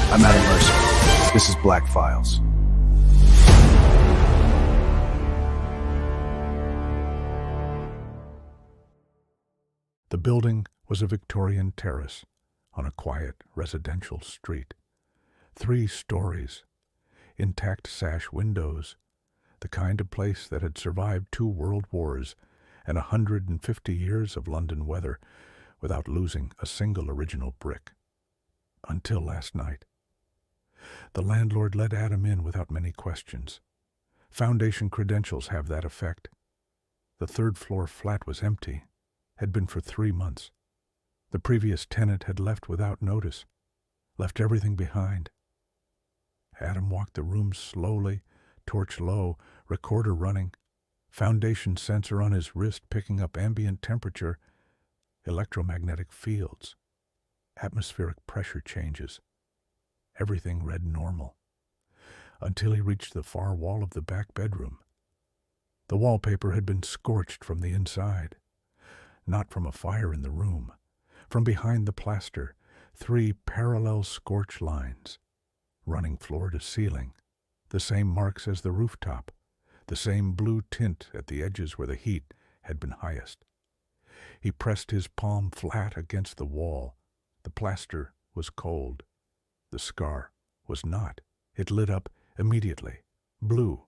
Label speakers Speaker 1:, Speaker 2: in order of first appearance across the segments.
Speaker 1: I'm Adam Mercer. This is Black Files.
Speaker 2: The building was a Victorian terrace on a quiet residential street. 3 stories, intact sash windows, the kind of place that had survived 2 world wars and 150 years of London weather without losing a single original brick. Until last night. The landlord let Adam in without many questions. Foundation credentials have that effect. The 3rd-floor flat was empty, had been for 3 months. The previous tenant had left without notice, left everything behind. Adam walked the room slowly, torch low, recorder running, foundation sensor on his wrist picking up ambient temperature, electromagnetic fields, atmospheric pressure changes. Everything read normal, until he reached the far wall of the back bedroom. The wallpaper had been scorched from the inside, not from a fire in the room. From behind the plaster, 3 parallel scorch lines, running floor to ceiling, the same marks as the rooftop, the same blue tint at the edges where the heat had been highest. He pressed his palm flat against the wall. The plaster was cold. The scar was not. It lit up immediately, blue,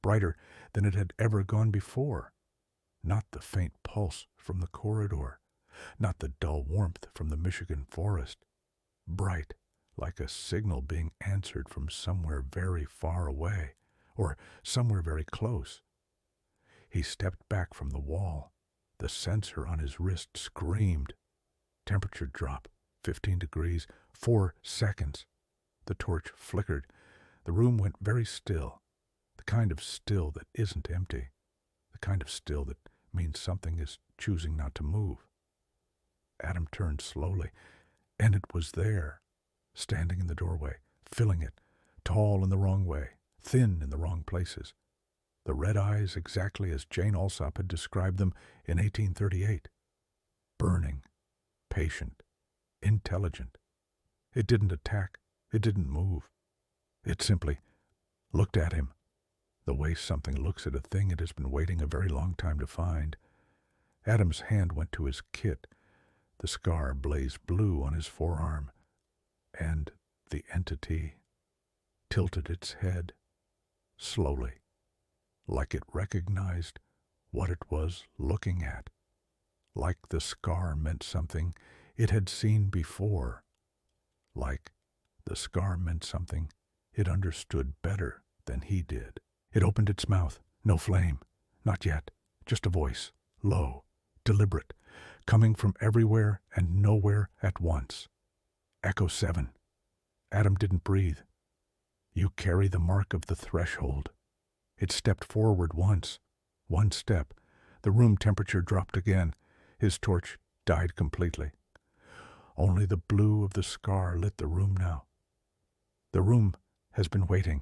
Speaker 2: brighter than it had ever gone before. Not the faint pulse from the corridor, not the dull warmth from the Michigan forest. Bright, like a signal being answered from somewhere very far away, or somewhere very close. He stepped back from the wall. The sensor on his wrist screamed. Temperature drop, 15 degrees, 4 seconds. The torch flickered. The room went very still, the kind of still that isn't empty, the kind of still that means something is choosing not to move. Adam turned slowly, and it was there, standing in the doorway, filling it, tall in the wrong way, thin in the wrong places. The red eyes exactly as Jane Alsop had described them in 1838. Burning, patient, intelligent. It didn't attack. It didn't move. It simply looked at him, the way something looks at a thing it has been waiting a very long time to find. Adam's hand went to his kit. The scar blazed blue on his forearm, and the entity tilted its head, slowly, like it recognized what it was looking at, like the scar meant something it had seen before, like the scar meant something it understood better than he did. It opened its mouth. No flame. Not yet. Just a voice. Low. Deliberate. Coming from everywhere and nowhere at once. Echo 7. Adam didn't breathe. You carry the mark of the threshold. It stepped forward once. 1 step. The room temperature dropped again. His torch died completely. Only the blue of the scar lit the room now. The room has been waiting.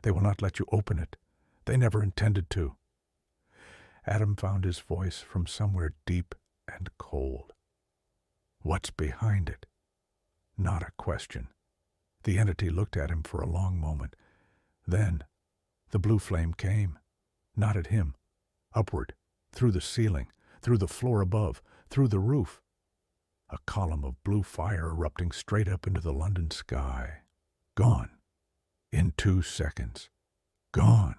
Speaker 2: They will not let you open it. They never intended to. Adam found his voice from somewhere deep and cold. What's behind it? Not a question. The entity looked at him for a long moment. Then the blue flame came. Not at him. Upward, through the ceiling, through the floor above, through the roof. A column of blue fire erupting straight up into the London sky. Gone. In 2 seconds. Gone.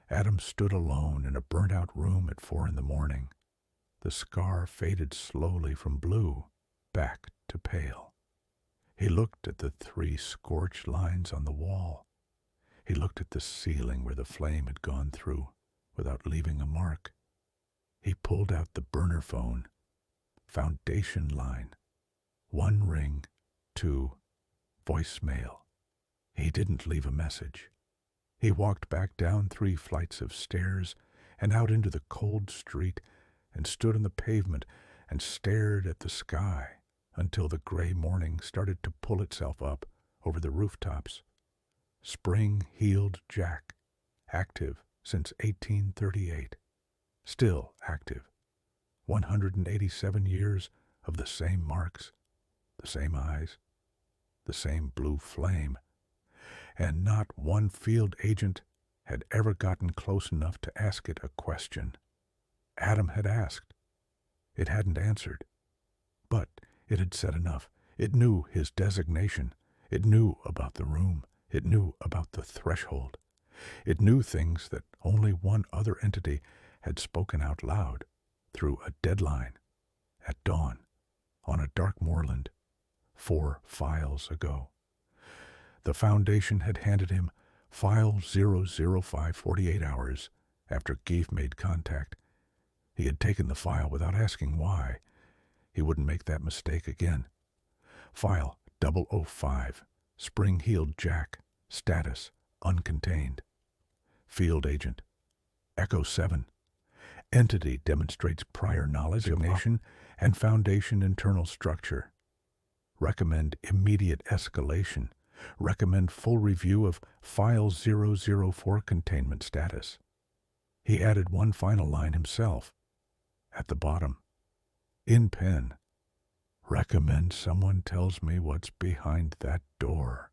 Speaker 2: Adam stood alone in a burnt-out room at 4 a.m. The scar faded slowly from blue back to pale. He looked at the 3 scorched lines on the wall. He looked at the ceiling where the flame had gone through without leaving a mark. He pulled out the burner phone. Foundation line. 1 ring, 2, voicemail. He didn't leave a message. He walked back down 3 flights of stairs and out into the cold street and stood on the pavement and stared at the sky until the gray morning started to pull itself up over the rooftops. Spring-heeled Jack, active since 1838, still active. 187 years of the same marks, the same eyes, the same blue flame, and not one field agent had ever gotten close enough to ask it a question. Adam had asked. It hadn't answered. But it had said enough. It knew his designation. It knew about the room. It knew about the threshold. It knew things that only one other entity had spoken out loud through a deadline at dawn on a dark moorland 4 files ago. The Foundation had handed him File 005 48 hours after Geef made contact. He had taken the file without asking why. He wouldn't make that mistake again. File 005, Spring-Heeled Jack, status uncontained. Field agent, Echo 7. Entity demonstrates prior knowledge, designation, and Foundation internal structure. Recommend immediate escalation. Recommend full review of File 004 containment status. He added one final line himself. At the bottom, in pen, recommend someone tells me what's behind that door.